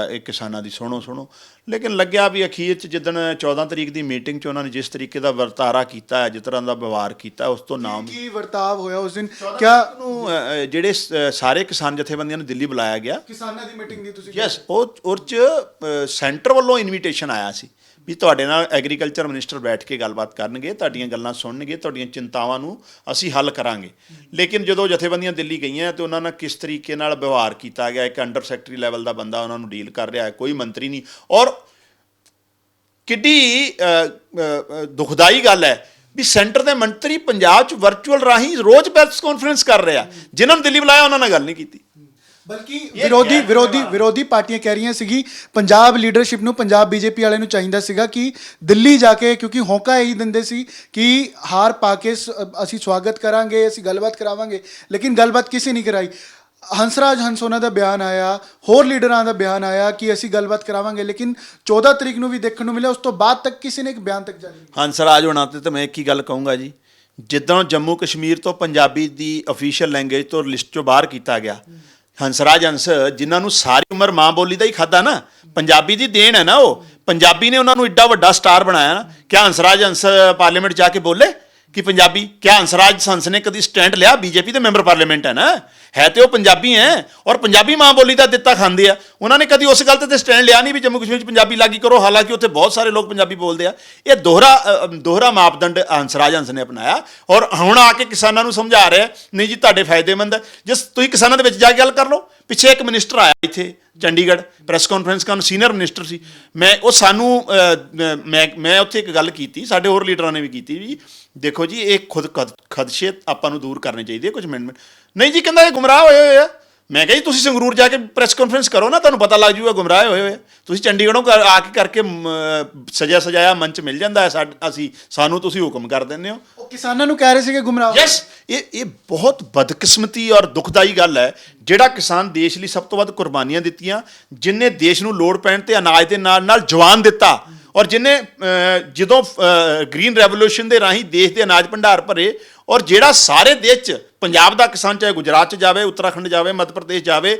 ਇਹ ਕਿਸਾਨਾਂ ਦੀ ਸੁਣੋ, ਲੇਕਿਨ ਲੱਗਿਆ ਵੀ ਅਖੀਰ 'ਚ ਜਿੱਦਣ 14 ਤਰੀਕ ਦੀ ਮੀਟਿੰਗ 'ਚ ਉਹਨਾਂ ਨੇ ਜਿਸ ਤਰੀਕੇ ਦਾ ਵਰਤਾਰਾ ਕੀਤਾ ਹੈ, ਜਿਸ ਤਰ੍ਹਾਂ ਦਾ ਵਿਵਹਾਰ ਕੀਤਾ, ਉਸ ਤੋਂ ਨਾਮ ਕੀ ਵਰਤਾਵ ਹੋਇਆ ਉਸ ਦਿਨ? ਕਿਆ ਨੂੰ ਜਿਹੜੇ ਸਾਰੇ ਕਿਸਾਨ ਜਥੇਬੰਦੀਆਂ ਨੂੰ ਦਿੱਲੀ ਬੁਲਾਇਆ ਗਿਆ ਕਿਸਾਨਾਂ ਦੀ ਮੀਟਿੰਗ ਦੀ ਤੁਸੀਂ? ਯੈਸ, ਉਹ 'ਚ ਸੈਂਟਰ ਵੱਲੋਂ ਇਨਵੀਟੇਸ਼ਨ ਆਇਆ ਸੀ ਵੀ ਤੁਹਾਡੇ ਨਾਲ ਐਗਰੀਕਲਚਰ ਮਿਨਿਸਟਰ ਬੈਠ ਕੇ ਗੱਲਬਾਤ ਕਰਨਗੇ, ਤੁਹਾਡੀਆਂ ਗੱਲਾਂ ਸੁਣਨਗੇ, ਤੁਹਾਡੀਆਂ ਚਿੰਤਾਵਾਂ ਨੂੰ ਅਸੀਂ ਹੱਲ ਕਰਾਂਗੇ। ਲੇਕਿਨ ਜਦੋਂ ਜਥੇਬੰਦੀਆਂ ਦਿੱਲੀ ਗਈਆਂ ਤੇ ਉਹਨਾਂ ਨਾਲ ਕਿਸ ਤਰੀਕੇ ਨਾਲ ਵਿਵਹਾਰ ਕੀਤਾ ਗਿਆ, ਇੱਕ ਅੰਡਰ ਸੈਕਟਰੀ ਲੈਵਲ ਦਾ ਬੰਦਾ ਉਹਨਾਂ ਨੂੰ ਡੀਲ ਕਰ ਰਿਹਾ ਹੈ, ਕੋਈ ਮੰਤਰੀ ਨਹੀਂ। ਔਰ ਕਿੱਡੀ ਦੁਖਦਾਈ ਗੱਲ ਹੈ ਵੀ ਸੈਂਟਰ ਦੇ ਮੰਤਰੀ ਪੰਜਾਬ 'ਚ ਵਰਚੁਅਲ ਰਾਹੀਂ ਰੋਜ਼ ਪ੍ਰੈਸ ਕਾਨਫਰੰਸ ਕਰ ਰਿਹਾ, ਜਿਨ੍ਹਾਂ ਨੂੰ ਦਿੱਲੀ ਬੁਲਾਇਆ ਉਹਨਾਂ ਨਾਲ ਗੱਲ ਨਹੀਂ ਕੀਤੀ। ਬਲਕਿ ਵਿਰੋਧੀ ਪਾਰਟੀਆਂ ਕਹਿ ਰਹੀਆਂ ਸੀਗੀ ਪੰਜਾਬ ਲੀਡਰਸ਼ਿਪ ਨੂੰ, ਪੰਜਾਬ ਬੀਜੇਪੀ ਵਾਲਿਆਂ ਨੂੰ ਚਾਹੀਦਾ ਸੀਗਾ ਕਿ ਦਿੱਲੀ ਜਾ ਕੇ, ਕਿਉਂਕਿ ਹੋਂਕਾ ਇਹੀ ਦਿੰਦੇ ਸੀ ਕਿ ਹਾਰ ਪਾ ਕੇ ਅਸੀਂ ਸਵਾਗਤ ਕਰਾਂਗੇ, ਅਸੀਂ ਗੱਲਬਾਤ ਕਰਾਵਾਂਗੇ, ਲੇਕਿਨ ਗੱਲਬਾਤ ਕਿਸੇ ਨਹੀਂ ਕਰਾਈ। ਹੰਸਰਾਜ ਹੰਸੋਨਾ ਦਾ ਬਿਆਨ ਆਇਆ, ਹੋਰ ਲੀਡਰਾਂ ਦਾ ਬਿਆਨ ਆਇਆ ਕਿ ਅਸੀਂ ਗੱਲਬਾਤ ਕਰਾਵਾਂਗੇ, ਲੇਕਿਨ 14 ਤਰੀਕ ਨੂੰ ਵੀ ਦੇਖਣ ਨੂੰ ਮਿਲਿਆ, ਉਸ ਤੋਂ ਬਾਅਦ ਤੱਕ ਕਿਸੇ ਨੇ ਇੱਕ ਬਿਆਨ ਤੱਕ ਜਾਰੀ ਨਹੀਂ ਕੀਤਾ। ਹੰਸਰਾਜ ਹੋਣਾ ਤੇ ਮੈਂ ਇੱਕ ਹੀ ਗੱਲ ਕਹੂੰਗਾ ਜੀ, ਜਿੱਦਾਂ ਜੰਮੂ ਕਸ਼ਮੀਰ ਤੋਂ ਪੰਜਾਬੀ ਦੀ ਅਫੀਸ਼ੀਅਲ ਲੈਂਗੁਏਜ ਤੋਂ ਲਿਸਟ ਚੋਂ ਬਾਹਰ ਕੀਤਾ ਗਿਆ, ਹੰਸਰਾਜ ਹੰਸ ਜਿਨ੍ਹਾਂ ਨੂੰ ਸਾਰੀ ਉਮਰ ਮਾਂ ਬੋਲੀ ਦਾ ਹੀ ਖਾਦਾ ਨਾ, ਪੰਜਾਬੀ ਦੀ ਦੇਣ ਹੈ ਨਾ, ਉਹ ਪੰਜਾਬੀ ਨੇ ਉਹਨਾਂ ਨੂੰ ਏਡਾ ਵੱਡਾ ਸਟਾਰ ਬਣਾਇਆ ਨਾ। ਕਿਆ ਹੰਸਰਾਜ ਹੰਸ ਪਾਰਲੀਮੈਂਟ ਜਾ ਕੇ ਬੋਲੇ ਕਿ ਪੰਜਾਬੀ? ਕਿਆ ਹੰਸਰਾਜ ਹੰਸ ਨੇ ਕਦੀ ਸਟੈਂਡ ਲਿਆ? ਬੀਜੇਪੀ ਦੇ ਮੈਂਬਰ ਪਾਰਲੀਮੈਂਟ ਹੈ ਤੇ ਉਹ ਪੰਜਾਬੀ ਹੈ, ਔਰ ਪੰਜਾਬੀ ਮਾਂ ਬੋਲੀ ਦਾ ਦਿੱਤਾ ਖਾਂਦੇ ਆ। ਉਹਨਾਂ ਨੇ ਕਦੀ ਉਸ ਗੱਲ ਤੇ ਸਟੈਂਡ ਲਿਆ ਨਹੀਂ ਵੀ ਜੰਮੂ ਕਸ਼ਮੀਰ 'ਚ ਪੰਜਾਬੀ ਲਾਗੀ ਕਰੋ, ਹਾਲਾਂਕਿ ਉੱਥੇ ਬਹੁਤ ਸਾਰੇ ਲੋਕ ਪੰਜਾਬੀ ਬੋਲਦੇ ਆ। ਇਹ ਦੋਹਰਾ ਮਾਪਦੰਡ ਹੰਸਰਾਜ ਹੰਸ ਨੇ ਅਪਣਾਇਆ, ਔਰ ਹੁਣ ਆ ਕੇ ਕਿਸਾਨਾਂ ਨੂੰ ਸਮਝਾ ਰਿਹਾ ਨਹੀਂ ਜੀ ਤੁਹਾਡੇ ਫਾਇਦੇਮੰਦ ਹੈ। ਜਿਸ ਤੁਸੀਂ ਕਿਸਾਨਾਂ ਦੇ ਵਿੱਚ ਜਾ ਕੇ ਗੱਲ ਕਰ ਲਓ। ਪਿੱਛੇ ਇੱਕ ਮਿਨਿਸਟਰ ਆਇਆ ਇੱਥੇ ਚੰਡੀਗੜ੍ਹ ਪ੍ਰੈਸ ਕਾਨਫਰੰਸ ਕਰਨ, ਸੀਨੀਅਰ ਮਿਨਿਸਟਰ ਸੀ। ਮੈਂ ਉੱਥੇ ਇੱਕ ਗੱਲ ਕੀਤੀ, ਸਾਡੇ ਹੋਰ ਲੀਡਰਾਂ ਨੇ ਵੀ ਕੀਤੀ ਵੀ ਦੇਖੋ ਜੀ ਇਹ ਖਦਸ਼ੇ ਆਪਾਂ ਨੂੰ ਦੂਰ ਕਰਨੇ ਚਾਹੀਦੇ ਕੁਝ ਅਮੈਂਡਮੈਂਟ। ਨਹੀਂ ਜੀ, ਕਹਿੰਦਾ ਇਹ ਗੁੰਮਰਾਹ ਹੋਏ ਆ। ਮੈਂ ਕਿਹਾ ਜੀ ਤੁਸੀਂ ਸੰਗਰੂਰ ਜਾ ਕੇ ਪ੍ਰੈਸ ਕਾਨਫਰੰਸ ਕਰੋ ਨਾ, ਤੁਹਾਨੂੰ ਪਤਾ ਲੱਗ ਜੂਗਾ ਗੁੰਮਰਾਹ ਹੋਏ ਹੋਏ। ਤੁਸੀਂ ਚੰਡੀਗੜ੍ਹੋਂ ਆ ਕੇ ਕਰਕੇ ਸਜਾਇਆ ਮੰਚ ਮਿਲ ਜਾਂਦਾ ਹੈ, ਸਾਨੂੰ ਤੁਸੀਂ ਹੁਕਮ ਕਰ ਦਿੰਦੇ ਹੋ। ਉਹ ਕਿਸਾਨਾਂ ਨੂੰ ਕਹਿ ਰਹੇ ਸੀਗੇ ਗੁੰਮਰਾਹ। ਯੈਸ, ਇਹ ਬਹੁਤ ਬਦਕਿਸਮਤੀ ਔਰ ਦੁਖਦਾਈ ਗੱਲ ਹੈ। ਜਿਹੜਾ ਕਿਸਾਨ ਦੇਸ਼ ਲਈ ਸਭ ਤੋਂ ਵੱਧ ਕੁਰਬਾਨੀਆਂ ਦਿੱਤੀਆਂ, ਜਿਨਨੇ ਦੇਸ਼ ਨੂੰ ਲੋੜ ਪੈਣ ਤੇ ਅਨਾਜ ਦੇ ਨਾਲ ਜਵਾਨ ਦਿੱਤਾ, ਔਰ ਜਿਨੇ ਜਦੋਂ ਗ੍ਰੀਨ ਰੈਵੋਲੂਸ਼ਨ ਦੇ ਰਾਹੀਂ ਦੇਸ਼ ਦੇ ਅਨਾਜ ਭੰਡਾਰ ਭਰੇ, ਔਰ ਜਿਹੜਾ ਸਾਰੇ ਦੇਸ਼ 'ਚ ਪੰਜਾਬ ਦਾ ਕਿਸਾਨ ਚਾਹੇ ਗੁਜਰਾਤ 'ਚ ਜਾਵੇ, ਉੱਤਰਾਖੰਡ ਜਾਵੇ, ਮੱਧ ਪ੍ਰਦੇਸ਼ ਜਾਵੇ,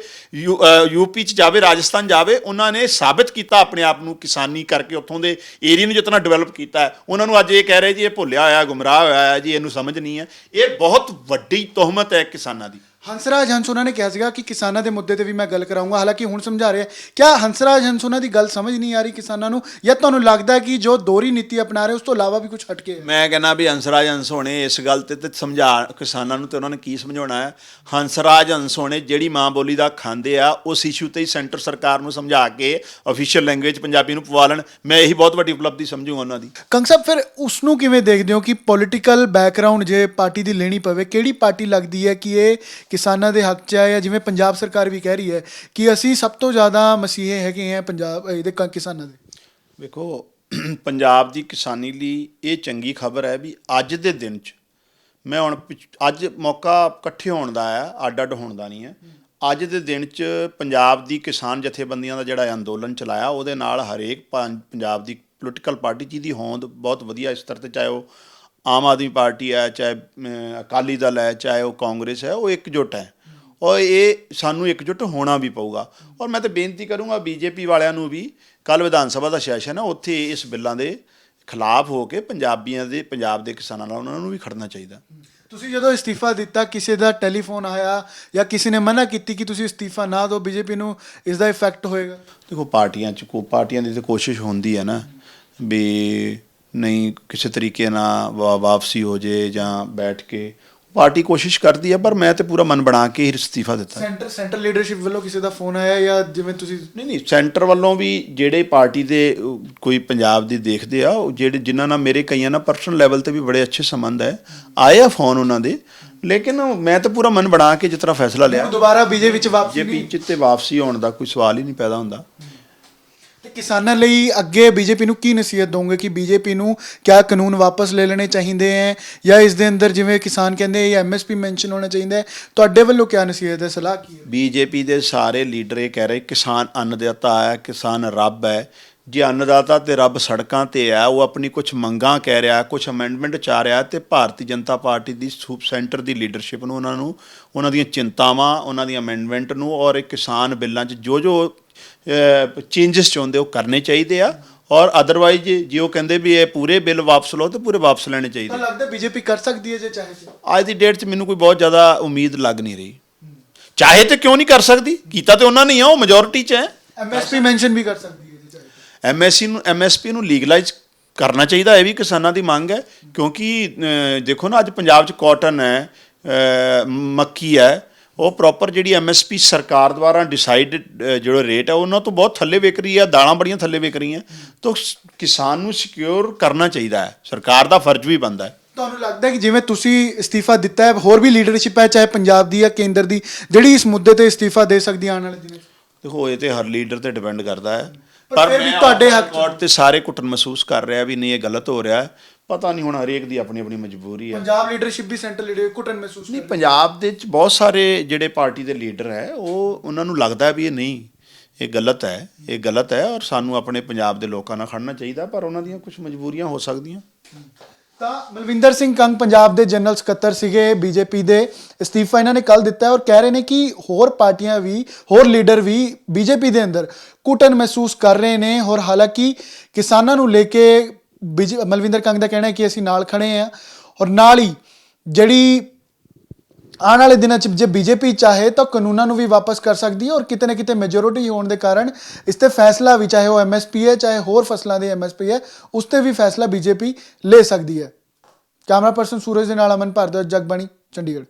ਯੂਪੀ 'ਚ ਜਾਵੇ, ਰਾਜਸਥਾਨ ਜਾਵੇ, ਉਹਨਾਂ ਨੇ ਸਾਬਿਤ ਕੀਤਾ ਆਪਣੇ ਆਪ ਨੂੰ ਕਿਸਾਨੀ ਕਰਕੇ, ਉੱਥੋਂ ਦੇ ਏਰੀਆ ਨੂੰ ਜਿਤਨਾ ਡਿਵੈਲਪ ਕੀਤਾ ਹੈ। ਉਹਨਾਂ ਨੂੰ ਅੱਜ ਇਹ ਕਹਿ ਰਹੇ ਜੀ ਇਹ ਭੁੱਲਿਆ ਹੋਇਆ, ਗੁੰਮਰਾਹ ਹੋਇਆ ਹੈ ਜੀ, ਇਹਨੂੰ ਸਮਝ ਨਹੀਂ ਹੈ। ਇਹ ਬਹੁਤ ਵੱਡੀ ਤੋਹਮਤ ਹੈ ਕਿਸਾਨਾਂ ਦੀ। ਹੰਸਰਾਜ ਹੰਸੋਨਾ ਨੇ ਕਿਹਾ ਸੀਗਾ ਕਿ ਕਿਸਾਨਾਂ ਦੇ ਮੁੱਦੇ ਤੇ ਵੀ ਮੈਂ ਗੱਲ ਕਰਾਊਂਗਾ, ਹਾਲਾਂਕਿ ਹੁਣ ਸਮਝਾ ਰਿਹਾ। ਕਿਆ ਹੰਸਰਾਜ ਹੰਸੋਨਾ ਦੀ ਗੱਲ ਸਮਝ ਨਹੀਂ ਆ ਰਹੀ ਕਿਸਾਨਾਂ ਨੂੰ, ਜਾਂ ਤੁਹਾਨੂੰ ਲੱਗਦਾ ਕਿ ਜੋ ਦੋਹਰੀ ਨੀਤੀ ਅਪਣਾ ਰਹੇ ਉਸ ਤੋਂ ਇਲਾਵਾ ਵੀ ਕੁਝ ਹਟਕੇ ਹੈ? ਮੈਂ ਕਹਿੰਦਾ ਵੀ ਹੰਸਰਾਜ ਹੰਸੋਨੇ ਇਸ ਗੱਲ ਤੇ ਸਮਝਾ ਕਿਸਾਨਾਂ ਨੂੰ, ਤੇ ਉਹਨਾਂ ਨੇ ਕੀ ਸਮਝਾਉਣਾ ਹੈ? ਹੰਸਰਾਜ ਹੰਸੋਨੇ ਜਿਹੜੀ ਮਾਂ ਬੋਲੀ ਦਾ ਖਾਂਦੇ ਆ, ਉਸ ਇਸ਼ੂ ਤੇ ਹੀ ਸੈਂਟਰ ਸਰਕਾਰ ਨੂੰ ਸਮਝਾ ਕੇ ਅਫੀਸ਼ੀਅਲ ਲੈਂਗੁਏਜ ਪੰਜਾਬੀ ਨੂੰ ਪਵਾ ਲੈਣ। ਮੈਂ ਇਹੀ ਬਹੁਤ ਵੱਡੀ ਉਪਲਬਧੀ ਸਮਝੂਗਾ ਉਹਨਾਂ ਦੀ। ਕੰਗ ਸਾਹਿਬ, ਫਿਰ ਉਸ ਨੂੰ ਕਿਵੇਂ ਦੇਖਦੇ ਹੋ ਕਿ ਪੋਲੀਟੀਕਲ ਬੈਕਗ੍ਰਾਉਂਡ ਜੇ ਪਾਰਟੀ ਦੀ ਲੈਣੀ ਪਵੇ, ਕਿਹੜੀ ਪਾਰਟੀ ਲੱਗਦੀ ਹੈ ਕਿ ਇਹ ਕਿਸਾਨਾਂ ਦੇ ਹੱਕ 'ਚ ਹੈ? ਜਾਂ ਜਿਵੇਂ ਪੰਜਾਬ ਸਰਕਾਰ ਵੀ ਕਹਿ ਰਹੀ ਹੈ ਕਿ ਅਸੀਂ ਸਭ ਤੋਂ ਜ਼ਿਆਦਾ ਮਸੀਹੇ ਹੈਗੇ ਹਾਂ ਪੰਜਾਬ ਇਹਦੇ ਕਿਸਾਨਾਂ ਦੇ। ਵੇਖੋ, ਪੰਜਾਬ ਦੀ ਕਿਸਾਨੀ ਲਈ ਇਹ ਚੰਗੀ ਖਬਰ ਹੈ ਵੀ ਅੱਜ ਦੇ ਦਿਨ 'ਚ, ਮੈਂ ਹੁਣ ਅੱਜ ਮੌਕਾ ਇਕੱਠੇ ਹੋਣ ਦਾ ਆ, ਅੱਡ ਹੋਣ ਦਾ ਨਹੀਂ ਹੈ। ਅੱਜ ਦੇ ਦਿਨ 'ਚ ਪੰਜਾਬ ਦੀ ਕਿਸਾਨ ਜਥੇਬੰਦੀਆਂ ਦਾ ਜਿਹੜਾ ਅੰਦੋਲਨ ਚਲਾਇਆ, ਉਹਦੇ ਨਾਲ ਹਰੇਕ ਪੰਜਾਬ ਦੀ ਪੋਲੀਟੀਕਲ ਪਾਰਟੀ ਜਿਹਦੀ ਹੋਂਦ ਬਹੁਤ ਵਧੀਆ ਇਸ ਤਰ੍ਹਾਂ, ਤੇ ਚਾਹੇ ਉਹ ਆਮ ਆਦਮੀ ਪਾਰਟੀ ਹੈ, ਚਾਹੇ ਅਕਾਲੀ ਦਲ ਹੈ, ਚਾਹੇ ਉਹ ਕਾਂਗਰਸ ਹੈ, ਉਹ ਇਕਜੁੱਟ ਹੈ। ਔਰ ਇਹ ਸਾਨੂੰ ਇਕਜੁੱਟ ਹੋਣਾ ਵੀ ਪਊਗਾ। ਔਰ ਮੈਂ ਤਾਂ ਬੇਨਤੀ ਕਰੂੰਗਾ ਬੀਜੇਪੀ ਵਾਲਿਆਂ ਨੂੰ ਵੀ, ਕੱਲ੍ਹ ਵਿਧਾਨ ਸਭਾ ਦਾ ਸੈਸ਼ਨ ਹੈ, ਉੱਥੇ ਇਸ ਬਿੱਲਾਂ ਦੇ ਖਿਲਾਫ ਹੋ ਕੇ ਪੰਜਾਬ ਦੇ ਕਿਸਾਨਾਂ ਨਾਲ ਉਹਨਾਂ ਨੂੰ ਵੀ ਖੜਨਾ ਚਾਹੀਦਾ। ਤੁਸੀਂ ਜਦੋਂ ਇਸਤੀਫਾ ਦਿੱਤਾ, ਕਿਸੇ ਦਾ ਟੈਲੀਫੋਨ ਆਇਆ ਜਾਂ ਕਿਸੇ ਨੇ ਮਨਾ ਕੀਤੀ ਕਿ ਤੁਸੀਂ ਇਸਤੀਫਾ ਨਾ ਦਿਓ, ਬੀਜੇਪੀ ਨੂੰ ਇਸ ਦਾ ਇਫੈਕਟ ਹੋਏਗਾ? ਦੇਖੋ, ਪਾਰਟੀਆਂ ਦੀ ਤਾਂ ਕੋਸ਼ਿਸ਼ ਹੁੰਦੀ ਹੈ ਨਾ ਵੀ ਨਹੀਂ ਕਿਸੇ ਤਰੀਕੇ ਨਾਲ ਵਾਪਸੀ ਹੋ ਜੇ, ਜਾਂ ਬੈਠ ਕੇ ਪਾਰਟੀ ਕੋਸ਼ਿਸ਼ ਕਰਦੀ ਹੈ, ਪਰ ਮੈਂ ਤੇ ਪੂਰਾ ਮਨ ਬਣਾ ਕੇ ਹੀ ਇਸਤੀਫਾ ਦਿੱਤਾ। ਸੈਂਟਰ ਲੀਡਰਸ਼ਿਪ ਵੱਲੋਂ ਕਿਸੇ ਦਾ ਫੋਨ ਆਇਆ ਜਾਂ ਜਿਵੇਂ ਤੁਸੀਂ? ਨਹੀਂ, ਸੈਂਟਰ ਵੱਲੋਂ ਵੀ ਜਿਹੜੇ ਪਾਰਟੀ ਦੇ ਕੋਈ ਪੰਜਾਬ ਦੀ ਦੇਖਦੇ ਆ, ਉਹ ਜਿਨ੍ਹਾਂ ਨਾਲ ਮੇਰੇ ਕਈਆਂ ਨਾਲ ਪਰਸਨਲ ਲੈਵਲ ਤੇ ਵੀ ਬੜੇ ਅੱਛੇ ਸੰਬੰਧ ਹੈ, ਆਏ ਆ ਫੋਨ ਉਹਨਾਂ ਦੇ, ਲੇਕਿਨ ਮੈਂ ਤਾਂ ਪੂਰਾ ਮਨ ਬਣਾ ਕੇ ਜਿਸ ਤਰ੍ਹਾਂ ਫੈਸਲਾ ਲਿਆ, ਦੁਬਾਰਾ ਬੀਜੇਪੀ ਵਿੱਚ ਵਾਪਸੀ ਹੋਣ ਦਾ ਕੋਈ ਸਵਾਲ ਹੀ ਨਹੀਂ ਪੈਦਾ ਹੁੰਦਾ। ਤੇ ਕਿਸਾਨਾਂ ਲਈ ਅੱਗੇ ਬੀਜੇਪੀ ਨੂੰ ਕੀ ਨਸੀਹਤ ਦੋਗੇ ਕਿ ਬੀਜੇਪੀ ਨੂੰ ਕਿਆ ਕਾਨੂੰਨ ਵਾਪਸ ਲੈ ਲੈਣੇ ਚਾਹੀਦੇ ਹੈ, ਜਾਂ ਇਸ ਦੇ ਅੰਦਰ ਜਿਵੇਂ ਕਿਸਾਨ ਕਹਿੰਦੇ ਇਹ ਐਮਐਸਪੀ ਮੈਂਸ਼ਨ ਹੋਣਾ ਚਾਹੀਦਾ ਹੈ? ਤੁਹਾਡੇ ਵੱਲੋਂ ਕਿਆ ਨਸੀਹਤ ਹੈ, ਸਲਾਹ ਕੀ ਹੈ? ਬੀਜੇਪੀ ਦੇ ਸਾਰੇ ਲੀਡਰ ਇਹ ਕਹਿ ਰਹੇ ਕਿਸਾਨ ਅੰਨਦਾਤਾ ਹੈ, ਕਿਸਾਨ ਰੱਬ ਹੈ। ਜੇ ਅੰਨਦਾਤਾ ਤੇ ਰੱਬ ਸੜਕਾਂ ਤੇ ਹੈ, ਉਹ ਆਪਣੀ ਕੁਝ ਮੰਗਾਂ ਕਹਿ ਰਿਹਾ, ਕੁਝ ਅਮੈਂਡਮੈਂਟ ਚਾਹ ਰਿਹਾ, ਤੇ ਭਾਰਤੀ ਜਨਤਾ ਪਾਰਟੀ ਦੀ ਸੈਂਟਰ ਦੀ ਲੀਡਰਸ਼ਿਪ ਨੂੰ ਉਹਨਾਂ ਦੀਆਂ ਚਿੰਤਾਵਾਂ, ਉਹਨਾਂ ਦੀਆਂ ਅਮੈਂਡਮੈਂਟ ਨੂੰ, ਔਰ ਇਹ ਕਿਸਾਨ ਬਿੱਲਾਂ 'ਚ ਜੋ ਚੇਂਜਸ ਚਾਹੁੰਦੇ ਉਹ ਕਰਨੇ ਚਾਹੀਦੇ ਆ। ਔਰ ਅਦਰਵਾਈਜ਼ ਜੇ ਉਹ ਕਹਿੰਦੇ ਵੀ ਇਹ ਪੂਰੇ ਬਿੱਲ ਵਾਪਸ ਲਓ, ਤਾਂ ਪੂਰੇ ਵਾਪਸ ਲੈਣੇ ਚਾਹੀਦੇ। ਤਾਂ ਲੱਗਦਾ ਬੀਜੇਪੀ ਕਰ ਸਕਦੀ ਹੈ ਜੇ ਚਾਹੇ? ਅੱਜ ਦੀ ਡੇਟ 'ਚ ਮੈਨੂੰ ਕੋਈ ਬਹੁਤ ਜ਼ਿਆਦਾ ਉਮੀਦ ਲੱਗ ਨਹੀਂ ਰਹੀ। ਚਾਹੇ ਤੇ ਕਿਉਂ ਨਹੀਂ ਕਰ ਸਕਦੀ? ਕੀਤਾ ਤੇ ਉਹਨਾਂ ਨੇ ਆ, ਉਹ ਮੈਜੋਰਿਟੀ 'ਚ ਹੈ। ਐਮਐਸਪੀ ਮੈਂਸ਼ਨ ਵੀ ਕਰ ਸਕਦੀ ਹੈ ਜੇ ਚਾਹੇ। ਐਮਐਸਪੀ ਨੂੰ ਲੀਗਲਾਈਜ਼ ਕਰਨਾ ਚਾਹੀਦਾ, ਇਹ ਵੀ ਕਿਸਾਨਾਂ ਦੀ ਮੰਗ ਹੈ। ਕਿਉਂਕਿ ਦੇਖੋ ਨਾ, ਅੱਜ ਪੰਜਾਬ 'ਚ ਕਾਟਨ ਹੈ, ਮੱਕੀ ਹੈ, ਉਹ ਪ੍ਰੋਪਰ ਜਿਹੜੀ ਐਮਐਸਪੀ ਸਰਕਾਰ ਦੁਆਰਾ ਡਿਸਾਈਡ ਜਿਹੜਾ ਰੇਟ ਹੈ ਉਹਨਾਂ ਤੋਂ ਬਹੁਤ ਥੱਲੇ ਵਿਕ ਰਹੀ ਹੈ, ਦਾਲਾਂ ਬੜੀਆਂ ਥੱਲੇ ਵਿਕ ਰਹੀਆਂ। ਤਾਂ ਕਿਸਾਨ ਨੂੰ ਸਿਕਿਉਰ ਕਰਨਾ ਚਾਹੀਦਾ ਹੈ, ਸਰਕਾਰ ਦਾ ਫਰਜ਼ ਵੀ ਬਣਦਾ ਹੈ। ਤੁਹਾਨੂੰ ਲੱਗਦਾ ਹੈ ਕਿ ਜਿਵੇਂ ਤੁਸੀਂ ਅਸਤੀਫਾ ਦਿੱਤਾ ਹੈ, ਹੋਰ ਵੀ ਲੀਡਰਸ਼ਿਪ ਹੈ ਚਾਹੇ ਪੰਜਾਬ ਦੀ ਜਾਂ ਕੇਂਦਰ ਦੀ, ਜਿਹੜੀ ਇਸ ਮੁੱਦੇ ਤੇ ਅਸਤੀਫਾ ਦੇ ਸਕਦੀ ਹੈ ਆਉਣ ਵਾਲੇ ਦਿਨਾਂ 'ਚ? ਦੇਖੋ, ਇਹ ਤੇ ਹਰ ਲੀਡਰ ਤੇ ਡਿਪੈਂਡ ਕਰਦਾ ਹੈ, ਪਰ ਫਿਰ ਵੀ ਤੁਹਾਡੇ ਹੱਕ 'ਚ ਕੋਰਟ ਤੇ ਸਾਰੇ ਘੁੱਟਣ ਮਹਿਸੂਸ ਕਰ ਰਿਹਾ ਵੀ ਨਹੀਂ, ਇਹ ਗਲਤ ਹੋ ਰਿਹਾ। ਪਤਾ ਨਹੀਂ, ਹੁਣ ਹਰੇਕ ਦੀ ਆਪਣੀ ਆਪਣੀ ਮਜਬੂਰੀ ਹੈ। ਪੰਜਾਬ ਲੀਡਰਸ਼ਿਪ ਵੀ ਸੈਂਟਰਲ ਲੀਡਰ ਘੁੱਟਣ ਮਹਿਸੂਸ ਨਹੀਂ, ਪੰਜਾਬ ਦੇ ਵਿੱਚ ਬਹੁਤ ਸਾਰੇ ਜਿਹੜੇ ਪਾਰਟੀ ਦੇ ਲੀਡਰ ਹੈ ਉਹਨਾਂ ਨੂੰ ਲੱਗਦਾ ਵੀ ਇਹ ਨਹੀਂ, ਇਹ ਗਲਤ ਹੈ, ਇਹ ਗਲਤ ਹੈ, ਔਰ ਸਾਨੂੰ ਆਪਣੇ ਪੰਜਾਬ ਦੇ ਲੋਕਾਂ ਨਾਲ ਖੜਨਾ ਚਾਹੀਦਾ, ਪਰ ਉਹਨਾਂ ਦੀਆਂ ਕੁਝ ਮਜਬੂਰੀਆਂ ਹੋ ਸਕਦੀਆਂ। ਤਾਂ ਮਲਵਿੰਦਰ ਸਿੰਘ ਕੰਗ ਪੰਜਾਬ ਦੇ ਜਨਰਲ ਸਕੱਤਰ ਸੀਗੇ ਬੀਜੇਪੀ ਦੇ, ਅਸਤੀਫਾ ਇਹਨਾਂ ਨੇ ਕੱਲ ਦਿੱਤਾ ਹੈ ਔਰ ਕਹਿ ਰਹੇ ਨੇ ਕਿ ਹੋਰ ਪਾਰਟੀਆਂ ਵੀ, ਹੋਰ ਲੀਡਰ ਵੀ ਬੀਜੇਪੀ ਦੇ ਅੰਦਰ ਘੁਟਨ ਮਹਿਸੂਸ ਕਰ ਰਹੇ ਨੇ। ਔਰ ਹਾਲਾਂਕਿ ਕਿਸਾਨਾਂ ਨੂੰ ਲੈ ਕੇ ਮਲਵਿੰਦਰ ਕੰਗ ਦਾ ਕਹਿਣਾ ਹੈ ਕਿ ਅਸੀਂ ਨਾਲ ਖੜੇ ਹਾਂ, ਔਰ ਨਾਲ ਹੀ ਜਿਹੜੀ ਆਉਣ ਵਾਲੇ ਦਿਨਾਂ 'ਚ ਜੇ ਬੀਜੇਪੀ ਚਾਹੇ ਤਾਂ ਕਾਨੂੰਨਾਂ ਨੂੰ ਵੀ ਵਾਪਸ ਕਰ ਸਕਦੀ ਹੈ, ਔਰ ਕਿਤੇ ਨਾ ਕਿਤੇ ਮੈਜੋਰਿਟੀ ਹੋਣ ਦੇ ਕਾਰਨ ਇਸ 'ਤੇ ਫੈਸਲਾ ਵੀ, ਚਾਹੇ ਉਹ MSP ਹੈ ਚਾਹੇ ਹੋਰ ਫਸਲਾਂ ਦੇ MSP ਹੈ, ਉਸ 'ਤੇ ਵੀ ਫੈਸਲਾ ਬੀਜੇਪੀ ਲੈ ਸਕਦੀ ਹੈ। ਕੈਮਰਾ ਪਰਸਨ ਸੂਰਜ ਦੇ ਨਾਲ ਅਮਨ ਭਾਰਦਵਾਜ, ਜਗਬਾਣੀ, ਚੰਡੀਗੜ੍ਹ।